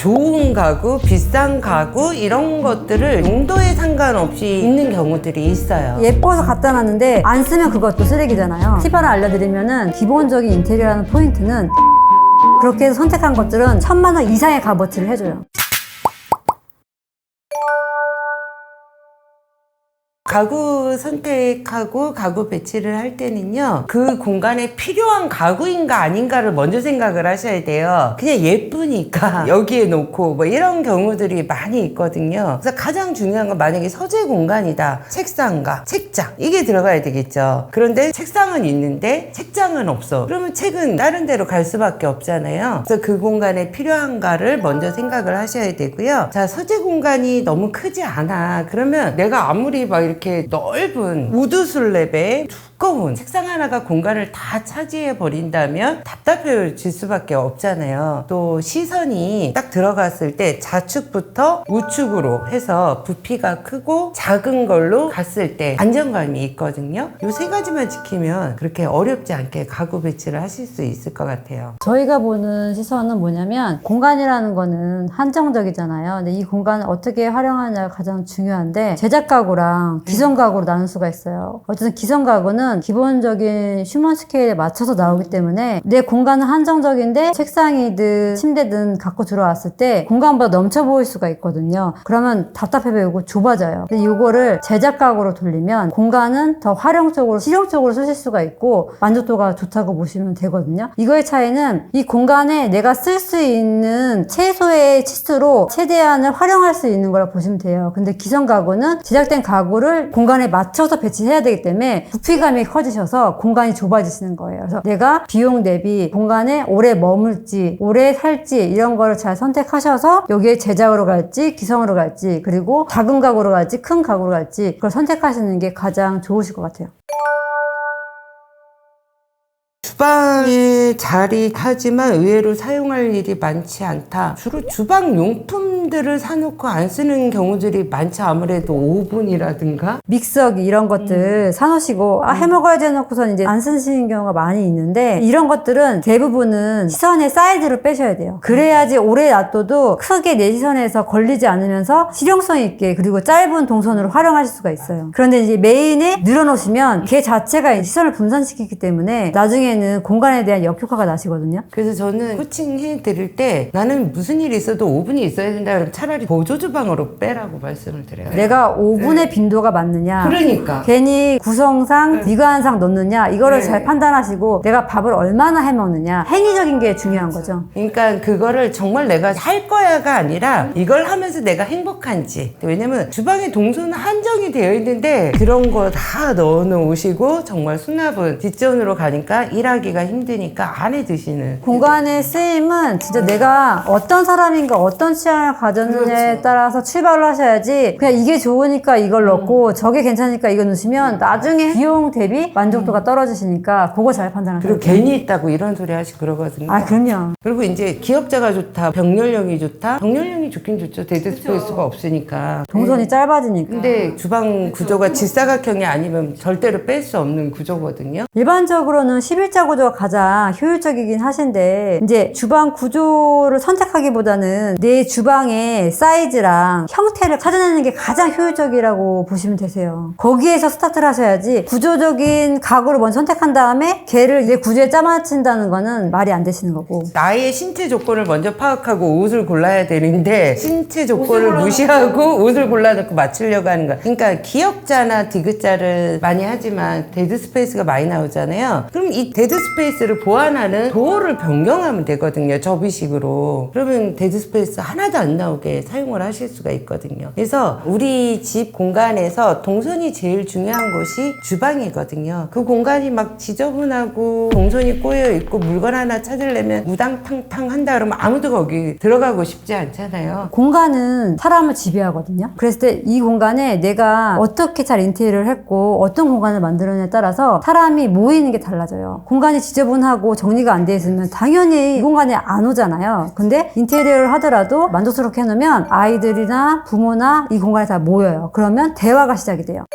좋은 가구, 비싼 가구 이런 것들을 용도에 상관없이 있는 경우들이 있어요. 예뻐서 갖다 놨는데 안 쓰면 그것도 쓰레기잖아요. 팁 하나 알려드리면은 기본적인 인테리어라는 포인트는 그렇게 해서 선택한 것들은 1000만 원 이상의 값어치를 해줘요. 가구 선택하고 가구 배치를 할 때는요, 그 공간에 필요한 가구인가 아닌가를 먼저 생각을 하셔야 돼요. 그냥 예쁘니까 여기에 놓고 뭐 이런 경우들이 많이 있거든요. 그래서 가장 중요한 건 만약에 서재 공간이다, 책상과 책장 이게 들어가야 되겠죠. 그런데 책상은 있는데 책장은 없어. 그러면 책은 다른 데로 갈 수밖에 없잖아요. 그래서 그 공간에 필요한가를 먼저 생각을 하셔야 되고요. 자, 서재 공간이 너무 크지 않아. 그러면 내가 아무리 막 이렇게 넓은 우드 슬랩에 두꺼운 책상 하나가 공간을 다 차지해 버린다면 답답해질 수밖에 없잖아요. 또 시선이 딱 들어갔을 때 좌측부터 우측으로 해서 부피가 크고 작은 걸로 갔을 때 안정감이 있거든요. 이 세 가지만 지키면 그렇게 어렵지 않게 가구 배치를 하실 수 있을 것 같아요. 저희가 보는 시선은 뭐냐면 공간이라는 거는 한정적이잖아요. 근데 이 공간을 어떻게 활용하느냐가 가장 중요한데 제작 가구랑 기성 가구로 나눌 수가 있어요. 어쨌든 기성 가구는 기본적인 휴먼 스케일에 맞춰서 나오기 때문에 내 공간은 한정적인데 책상이든 침대든 갖고 들어왔을 때 공간보다 넘쳐 보일 수가 있거든요. 그러면 답답해 보이고 좁아져요. 근데 이거를 제작 가구로 돌리면 공간은 더 활용적으로 실용적으로 쓰실 수가 있고 만족도가 좋다고 보시면 되거든요. 이거의 차이는 이 공간에 내가 쓸 수 있는 최소의 치수로 최대한을 활용할 수 있는 거라 보시면 돼요. 근데 기성 가구는 제작된 가구를 공간에 맞춰서 배치해야 되기 때문에 부피감이 커지셔서 공간이 좁아지시는 거예요. 그래서 내가 비용 대비 공간에 오래 머물지 오래 살지 이런 거를 잘 선택하셔서 여기에 제작으로 갈지 기성으로 갈지 그리고 작은 가구로 갈지 큰 가구로 갈지 그걸 선택하시는 게 가장 좋으실 것 같아요. 주방에 자리하지만 의외로 사용할 일이 많지 않다. 주로 주방 용품들을 사놓고 안 쓰는 경우들이 많죠. 아무래도 오븐이라든가 믹서기 이런 것들 사놓으시고 해먹어야지 해놓고선 이제 안 쓰시는 경우가 많이 있는데 이런 것들은 대부분은 시선의 사이즈를 빼셔야 돼요. 그래야지 오래 놔둬도 크게 내 시선에서 걸리지 않으면서 실용성 있게 그리고 짧은 동선으로 활용하실 수가 있어요. 그런데 이제 메인에 늘어놓으시면 걔 자체가 시선을 분산시키기 때문에 나중에는 공간에 대한 역효과가 나시거든요. 그래서 저는 코칭해 드릴 때 나는 무슨 일이 있어도 오븐이 있어야 된다 그러면 차라리 보조 주방으로 빼라고 말씀을 드려요. 내가 오븐의 빈도가 맞느냐 그러니까 괜히 구성상 미관상 넣느냐 이거를 잘 판단하시고 내가 밥을 얼마나 해먹느냐 행위적인 게 중요한 거죠. 그러니까 그거를 정말 내가 할 거야가 아니라 이걸 하면서 내가 행복한지. 왜냐면 주방에 동선은 한정이 되어 있는데 그런 거 다 넣어 놓으시고 정말 수납은 뒷전으로 가니까 일하기가 힘드니까 안에 드시는 공간의 쓰임은 진짜 내가 어떤 사람인가 어떤 취향을 가졌느냐에 그렇죠. 따라서 출발을 하셔야지 그냥 이게 좋으니까 이걸 넣고 저게 괜찮으니까 이거 넣으시면 나중에 비용 대비 만족도가 떨어지시니까 그거 잘 판단하세요. 그리고 괜히 있다고 이런 소리 하시고 그러거든요. 아 그럼요. 그리고 이제 기업자가 좋다, 병렬형이 좋다. 병렬형이 좋긴 좋죠. 데드 스페이스가 없으니까. 동선이 짧아지니까. 근데 주방 구조가 직사각형이 아니면 절대로 뺄 수 없는 구조거든요. 일반적으로는 11자 구조가 가장 효율적이긴 하신데 이제 주방 구조를 선택하기보다는 내 주방의 사이즈랑 형태를 찾아내는 게 가장 효율적이라고 보시면 되세요. 거기에서 스타트를 하셔야지 구조적인 가구를 먼저 선택한 다음에 걔를 내 구조에 짜맞춘다는 거는 말이 안 되시는 거고 나의 신체 조건을 먼저 파악하고 옷을 골라야 되는데 신체 조건을 무시하고 옷을 골라놓고 맞추려고 하는 거야. 그러니까 기역자나 디귿자를 많이 하지만 데드 스페이스가 많이 나오잖아요. 그럼 이 데드 스페이스를 보완하는 도어를 변경하면 되거든요. 접이식으로. 그러면 데드 스페이스 하나도 안 나오게 사용을 하실 수가 있거든요. 그래서 우리 집 공간에서 동선이 제일 중요한 곳이 주방이거든요. 그 공간이 막 지저분하고 동선이 꼬여 있고 물건 하나 찾으려면 우당탕탕 한다 그러면 아무도 거기 들어가고 싶지 않잖아요. 공간은 사람을 지배하거든요. 그랬을 때 이 공간에 내가 어떻게 잘 인테리어를 했고 어떤 공간을 만들었냐에 따라서 사람이 모이는 게 달라져요. 공간이 지저분하고 정리가 안 돼 있으면 당연히 이 공간에 안 오잖아요. 근데 인테리어를 하더라도 만족스럽게 해놓으면 아이들이나 부모나 이 공간에 다 모여요. 그러면 대화가 시작이 돼요.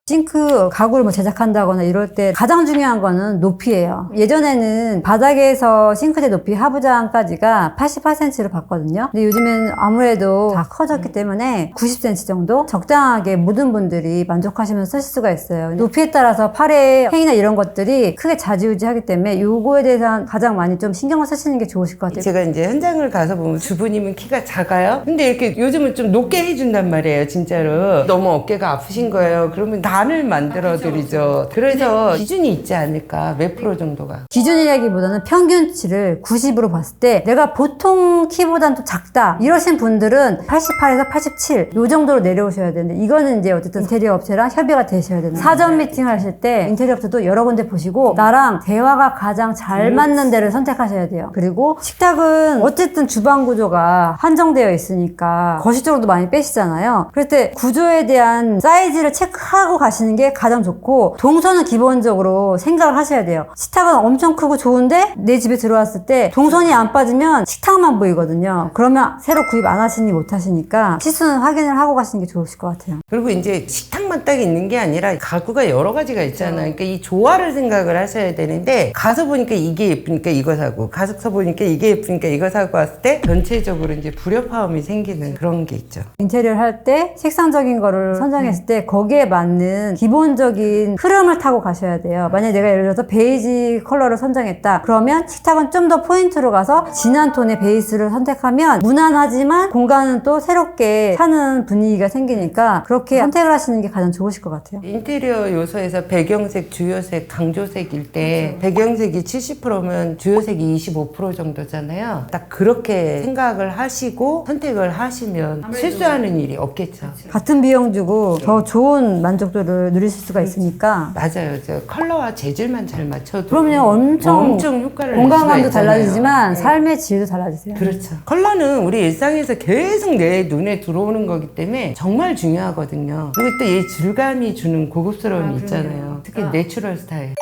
싱크 가구를 뭐 제작한다거나 이럴 때 가장 중요한 거는 높이예요. 예전에는 바닥에서 싱크대 높이 하부장까지가 88cm를 봤거든요. 근데 요즘엔 아무래도 다 커졌기 때문에 90cm 정도 적당하게 모든 분들이 만족하시면서 쓰실 수가 있어요. 높이에 따라서 팔의 행이나 이런 것들이 크게 좌지우지하기 때문에 요거에 대해서 가장 많이 좀 신경을 쓰시는 게 좋으실 것 같아요. 제가 이제 현장을 가서 보면 주부님은 키가 작아요? 근데 이렇게 요즘은 좀 높게 해준단 말이에요, 진짜로. 너무 어깨가 아프신 거예요. 그러면 단을 만들어 드리죠. 그래서 기준이 있지 않을까, 몇 프로 정도가. 기준이라기보다는 평균치를 90으로 봤을 때 내가 보통 키보다는 또 작다 이러신 분들은 88에서 87 요 정도로 내려오셔야 되는데, 이거는 이제 어쨌든 인테리어 업체랑 협의가 되셔야 되는 거예요. 사전 미팅 하실 때 인테리어 업체도 여러 군데 보시고 나랑 대화가 가장 잘 맞는 데를 선택하셔야 돼요. 그리고 식탁은 어쨌든 주방 구조가 한정되어 있으니까 거실 쪽으로도 많이 빼시잖아요. 그럴 때 구조에 대한 사이즈를 체크하고 가시는 게 가장 좋고, 동선은 기본적으로 생각을 하셔야 돼요. 식탁은 엄청 크고 좋은데 내 집에 들어왔을 때 동선이 안 빠지면 식탁만 보이거든요. 그러면 새로 구입 안 하시니 못 하시니까 시수는 확인을 하고 가시는 게 좋으실 것 같아요. 그리고 이제 식탁만 딱 있는 게 아니라 가구가 여러 가지가 있잖아요. 그러니까 이 조화를 생각을 하셔야 되는데, 가서 보니까 이게 예쁘니까 이거 사고, 가서 보니까 이게 예쁘니까 이거 사고 왔을 때 전체적으로 이제 불협화음이 생기는 그런 게 있죠. 인테리어를 할 때 색상적인 거를 선정했을 때 거기에 맞는 기본적인 흐름을 타고 가셔야 돼요. 만약에 내가 예를 들어서 베이지 컬러를 선정했다. 그러면 식탁은 좀 더 포인트로 가서 진한 톤의 베이스를 선택하면 무난하지만 공간은 또 새롭게 사는 분위기가 생기니까 그렇게 선택을 하시는 게 가장 좋으실 것 같아요. 인테리어 요소에서 배경색, 주요색, 강조색일 때 배경색이 70%면 주요색이 25% 정도잖아요. 딱 그렇게 생각을 하시고 선택을 하시면 실수하는 일이 없겠죠. 같은 비용 주고 더 좋은 만족도를 누리실 수가 있으니까. 맞아요. 저 컬러와 재질만 잘 맞춰도 그러면 엄청 효과를 낼 수가 공간감도 있잖아요. 달라지지만 삶의 질도 달라지세요. 그렇죠. 컬러는 우리 일상에서 계속 내 눈에 들어오는 거기 때문에 정말 중요하거든요. 그리고 또 이 질감이 주는 고급스러움이 있잖아요. 특히 내추럴 스타일.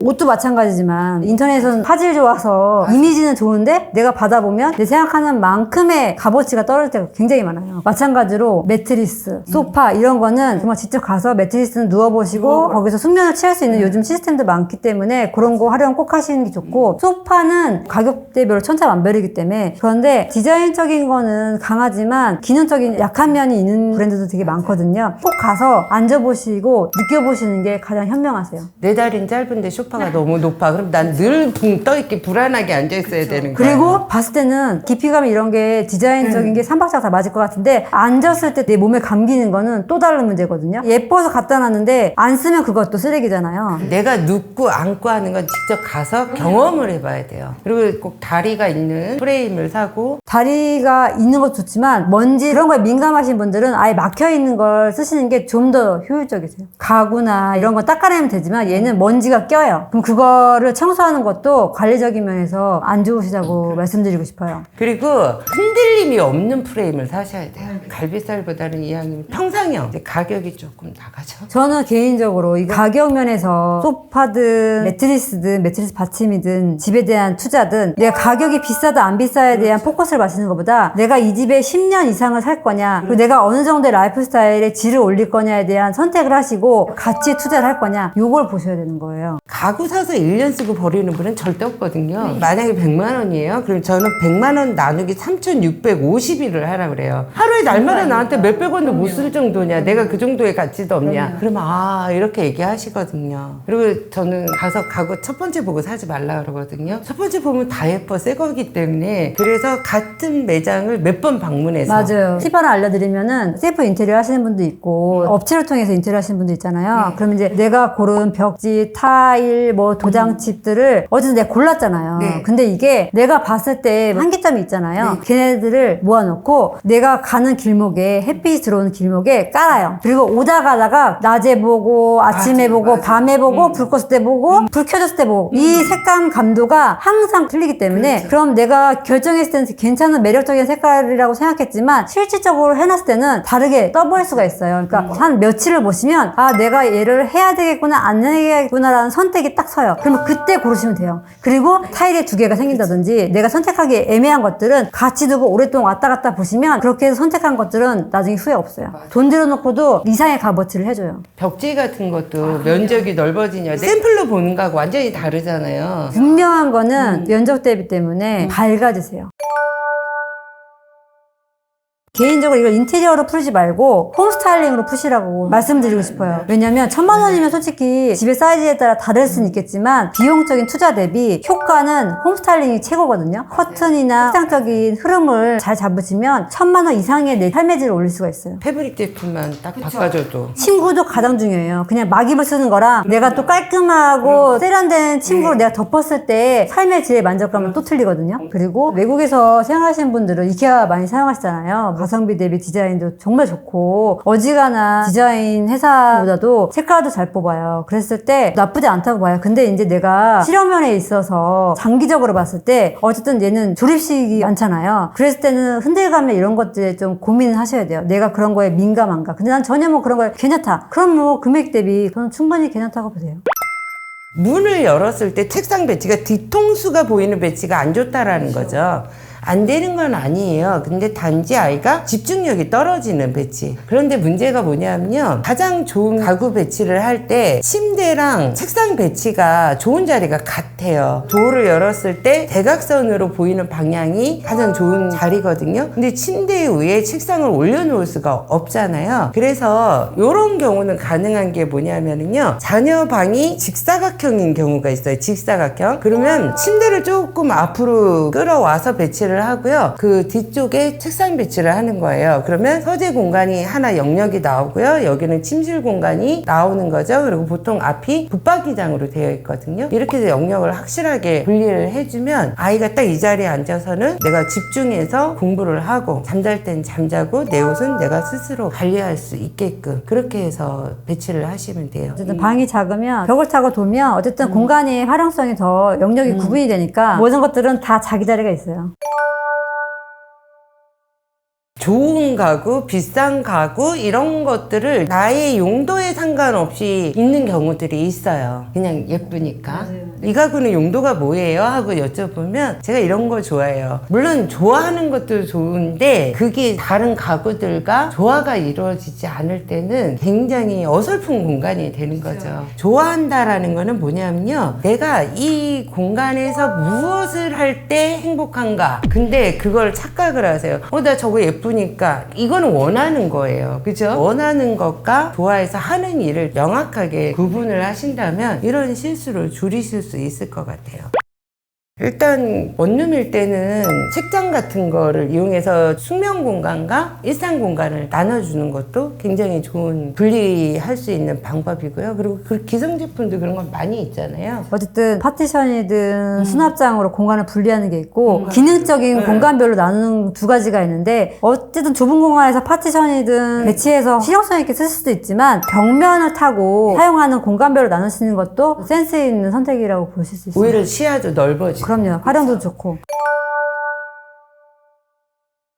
옷도 마찬가지지만 인터넷은 화질 좋아서 이미지는 좋은데 내가 받아보면 내 생각하는 만큼의 값어치가 떨어질 때가 굉장히 많아요. 마찬가지로 매트리스, 소파 이런 거는 정말 직접 가서 매트리스는 누워보시고 거기서 숙면을 취할 수 있는 요즘 시스템도 많기 때문에 그런 거 활용 꼭 하시는 게 좋고, 소파는 가격대별로 천차만별이기 때문에. 그런데 디자인적인 거는 강하지만 기능적인 약한 면이 있는 브랜드도 되게 많거든요. 꼭 가서 앉아보시고 느껴보시는 게 가장 현명하세요. 내 다리는 짧은데 소파가 너무 높아. 그럼 난 늘 붕 떠있게 불안하게 앉아있어야 되는 거야. 그리고 봤을 때는 깊이감 이런 게 디자인적인 게 삼박자가 다 맞을 것 같은데 앉았을 때 내 몸에 감기는 거는 또 다른 문제거든요. 예뻐서 갖다 놨는데 안 쓰면 그것도 쓰레기잖아요. 내가 눕고 앉고 하는 건 직접 가서 경험을 해봐야 돼요. 그리고 꼭 다리가 있는 프레임을 사고. 다리가 있는 것도 좋지만 먼지 그런 거에 민감하신 분들은 아예 막혀있는 걸 쓰시는 게 좀 더 효율적이세요. 가구나 이런 거 닦아내면 되지만 얘는 먼지가 껴요. 그럼 그거를 청소하는 것도 관리적인 면에서 안 좋으시다고 말씀드리고 싶어요. 그리고 흔들림이 없는 프레임을 사셔야 돼요. 갈비살보다는 이왕이면 평상형. 이제 가격이 조금 나가죠. 저는 개인적으로 이 가격 면에서 소파든 매트리스든 매트리스 받침이든 집에 대한 투자든 내가 가격이 비싸다 안 비싸에 대한 포커스를 맞추는 것보다 내가 이 집에 10년 이상을 살 거냐, 그리고 내가 어느 정도의 라이프 스타일의 질을 올릴 거냐에 대한 선택을 하시고 가치에 투자를 할 거냐, 요걸 보셔야 되는 거예요. 가구 사서 1년 쓰고 버리는 분은 절대 없거든요. 만약에 100만 원이에요. 그럼 저는 100만 원 나누기 3,650일을 하라 그래요. 하루에 날마다 나한테 몇백 원도 못 쓸 정도냐, 내가 그 정도의 가치도 없냐. 그러면 이렇게 얘기하시거든요. 그리고 저는 가서 가구 첫 번째 보고 사지 말라 그러거든요. 첫 번째 보면 다 예뻐, 새 거기 때문에. 그래서 같은 매장을 몇 번 방문해서. 맞아요. 팁 하나 알려드리면은 셀프 인테리어 하시는 분도 있고 업체를 통해서 인테리어 하시는 분도 있잖아요. 그러면 이제 내가 고른 벽지, 타일, 뭐 도장집들을 어쨌든 내가 골랐잖아요. 네. 근데 이게 내가 봤을 때 한계점이 있잖아요. 걔네들을 모아놓고 내가 가는 길목에, 햇빛이 들어오는 길목에 깔아요. 그리고 오다 가다가 낮에 보고 아침에 보고 밤에 보고 불 껐을 때 보고 불 켜졌을 때 보고 이 색감 감도가 항상 틀리기 때문에 그럼 내가 결정했을 때는 괜찮은 매력적인 색깔이라고 생각했지만 실질적으로 해놨을 때는 다르게 떠보일 수가 있어요. 그러니까 한 며칠을 보시면 내가 얘를 해야 되겠구나 안 해야 되겠구나 라는 선택이 타일이 딱 서요. 그러면 그때 고르시면 돼요. 그리고 타일이 2개가 생긴다든지 내가 선택하기 애매한 것들은 같이 두고 오랫동안 왔다 갔다 보시면 그렇게 해서 선택한 것들은 나중에 후회 없어요. 돈 들여놓고도 이상의 값어치를 해줘요. 벽지 같은 것도 면적이 넓어지냐 샘플로 보는 거하고 완전히 다르잖아요. 분명한 거는 면적 대비 때문에 밝아지세요. 개인적으로 이걸 인테리어로 풀지 말고 홈 스타일링으로 푸시라고 말씀드리고 싶어요. 왜냐면 1000만 원이면 솔직히 집의 사이즈에 따라 다를 수는 있겠지만 비용적인 투자 대비 효과는 홈 스타일링이 최고거든요. 커튼이나 색상적인 흐름을 잘 잡으시면 1000만 원 이상의 내 삶의 질을 올릴 수가 있어요. 패브릭 제품만 딱 바꿔줘도 침구도 가장 중요해요. 그냥 막입을 쓰는 거랑 내가 또 깔끔하고 세련된 침구로 내가 덮었을 때 삶의 질의 만족감은 또 틀리거든요. 그리고 외국에서 생활하시는 분들은 이케아 많이 사용하시잖아요. 가성비 대비 디자인도 정말 좋고 어지간한 디자인 회사보다도 색깔도 잘 뽑아요. 그랬을 때 나쁘지 않다고 봐요. 근데 이제 내가 실험면에 있어서 장기적으로 봤을 때 어쨌든 얘는 조립식이 많잖아요. 그랬을 때는 흔들감에 이런 것들에 좀 고민을 하셔야 돼요. 내가 그런 거에 민감한가. 근데 난 전혀 뭐 그런 거에 괜찮다. 그럼 뭐 금액 대비 저는 충분히 괜찮다고 보세요. 문을 열었을 때 책상 배치가 뒤통수가 보이는 배치가 안 좋다라는 거죠. 안 되는 건 아니에요. 근데 단지 아이가 집중력이 떨어지는 배치. 그런데 문제가 뭐냐면요. 가장 좋은 가구 배치를 할 때 침대랑 책상 배치가 좋은 자리가 같아요. 도어를 열었을 때 대각선으로 보이는 방향이 가장 좋은 자리거든요. 근데 침대 위에 책상을 올려놓을 수가 없잖아요. 그래서 이런 경우는 가능한 게 뭐냐면요. 자녀 방이 직사각형인 경우가 있어요. 직사각형. 그러면 침대를 조금 앞으로 끌어와서 배치를 하고요. 그 뒤쪽에 책상 배치를 하는 거예요. 그러면 서재 공간이 하나 영역이 나오고요. 여기는 침실 공간이 나오는 거죠. 그리고 보통 앞이 붙박이장으로 되어 있거든요. 이렇게 해서 영역을 확실하게 분리를 해주면 아이가 딱 이 자리에 앉아서는 내가 집중해서 공부를 하고 잠잘 땐 잠자고 내 옷은 내가 스스로 관리할 수 있게끔 그렇게 해서 배치를 하시면 돼요. 어쨌든 방이 작으면 벽을 타고 돌면 어쨌든 공간의 활용성이 더 영역이 구분이 되니까 모든 것들은 다 자기 자리가 있어요. 좋은 가구, 비싼 가구 이런 것들을 나의 용도에 상관없이 있는 경우들이 있어요. 그냥 예쁘니까. 이 가구는 용도가 뭐예요? 하고 여쭤보면 제가 이런 거 좋아해요. 물론 좋아하는 것도 좋은데 그게 다른 가구들과 조화가 이루어지지 않을 때는 굉장히 어설픈 공간이 되는 거죠. 좋아한다라는 거는 뭐냐면요. 내가 이 공간에서 무엇을 할 때 행복한가. 근데 그걸 착각을 하세요. 나 저거 예쁘니까 이거는 원하는 거예요. 그죠? 원하는 것과 좋아해서 하는 일을 명확하게 구분을 하신다면 이런 실수를 줄이실 수 있을 것 같아요. 일단 원룸일 때는 책장 같은 거를 이용해서 숙면 공간과 일상 공간을 나눠주는 것도 굉장히 좋은 분리할 수 있는 방법이고요. 그리고 그 기성 제품도 그런 건 많이 있잖아요. 어쨌든 파티션이든 수납장으로 공간을 분리하는 게 있고 기능적인 공간별로 나누는 2가지가 있는데 어쨌든 좁은 공간에서 파티션이든 배치해서 실용성 있게 쓸 수도 있지만 벽면을 타고 사용하는 공간별로 나누시는 것도 센스 있는 선택이라고 보실 수 있어요. 오히려 시야도 넓어지고. 그럼요. 활용도 좋고.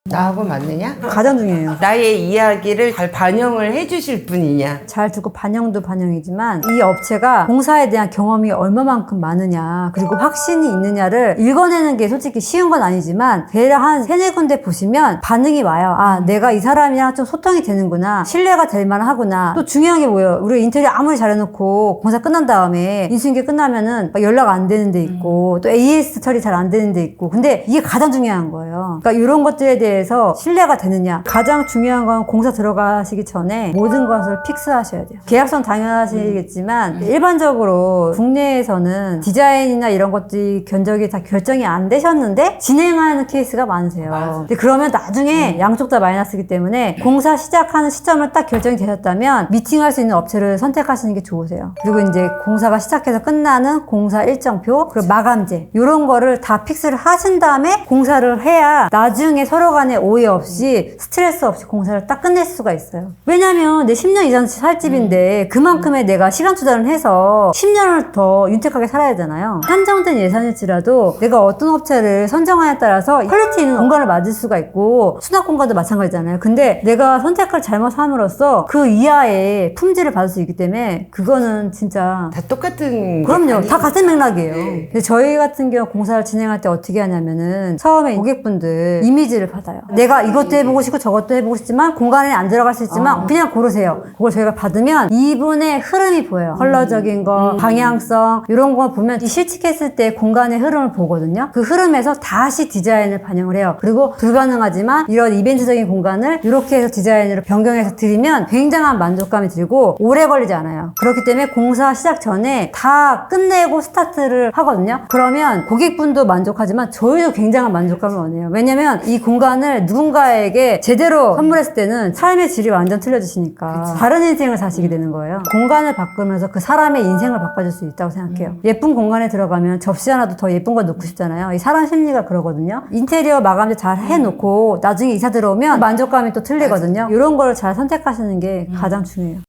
나하고 맞느냐? 가장 중요해요. 나의 이야기를 잘 반영을 해주실 분이냐? 잘 듣고 반영도 반영이지만 이 업체가 공사에 대한 경험이 얼마만큼 많으냐 그리고 확신이 있느냐를 읽어내는 게 솔직히 쉬운 건 아니지만 대략 한 3-4군데 보시면 반응이 와요. 아 내가 이 사람이랑 좀 소통이 되는구나. 신뢰가 될 만하구나. 또 중요한 게 뭐예요? 우리가 인테리어 아무리 잘해놓고 공사 끝난 다음에 인수인계 끝나면은 막 연락 안 되는 데 있고 또 AS 처리 잘 안 되는 데 있고 근데 이게 가장 중요한 거예요. 그러니까 이런 것들에 대해서 신뢰가 되느냐. 가장 중요한 건 공사 들어가시기 전에 모든 것을 픽스하셔야 돼요. 계약서는 당연하시겠지만 일반적으로 국내에서는 디자인이나 이런 것들이 견적이 다 결정이 안 되셨는데 진행하는 케이스가 많으세요. 근데 그러면 나중에 양쪽 다 마이너스이기 때문에 공사 시작하는 시점을 딱 결정이 되셨다면 미팅할 수 있는 업체를 선택하시는 게 좋으세요. 그리고 이제 공사가 시작해서 끝나는 공사 일정표 그리고 마감재 이런 거를 다 픽스를 하신 다음에 공사를 해야 해야 나중에 서로 간에 오해 없이 스트레스 없이 공사를 딱 끝낼 수가 있어요. 왜냐면 내 10년 이상 살 집인데 그만큼의 내가 시간 투자를 해서 10년을 더 윤택하게 살아야 되잖아요. 한정된 예산일지라도 내가 어떤 업체를 선정하냐에 따라서 퀄리티 있는 공간을 맞을 수가 있고 수납 공간도 마찬가지잖아요. 근데 내가 선택을 잘못함으로써 그 이하의 품질을 받을 수 있기 때문에 그거는 진짜 다 똑같은 그럼요. 게 다 같은 맥락이에요. 네. 근데 저희 같은 경우 공사를 진행할 때 어떻게 하냐면은 처음에 고객분들 이미지를 받아요. 내가 이것도 해보고 싶고 저것도 해보고 싶지만 공간에 안 들어갈 수 있지만 그냥 고르세요. 그걸 저희가 받으면 이분의 흐름이 보여요. 컬러적인 거, 방향성 이런 거 보면 이 실측했을 때 공간의 흐름을 보거든요. 그 흐름에서 다시 디자인을 반영을 해요. 그리고 불가능하지만 이런 이벤트적인 공간을 이렇게 해서 디자인으로 변경해서 드리면 굉장한 만족감이 들고 오래 걸리지 않아요. 그렇기 때문에 공사 시작 전에 다 끝내고 스타트를 하거든요. 그러면 고객분도 만족하지만 저희도 굉장한 만족감을 원해요. 왜냐면 이 공간을 누군가에게 제대로 선물했을 때는 삶의 질이 완전 틀려지시니까 다른 인생을 사시게 되는 거예요. 공간을 바꾸면서 그 사람의 인생을 바꿔줄 수 있다고 생각해요. 예쁜 공간에 들어가면 접시 하나도 더 예쁜 거 넣고 싶잖아요. 이 사람 심리가 그러거든요. 인테리어 마감도 잘 해놓고 나중에 이사 들어오면 만족감이 또 틀리거든요. 이런 걸 잘 선택하시는 게 가장 중요해요.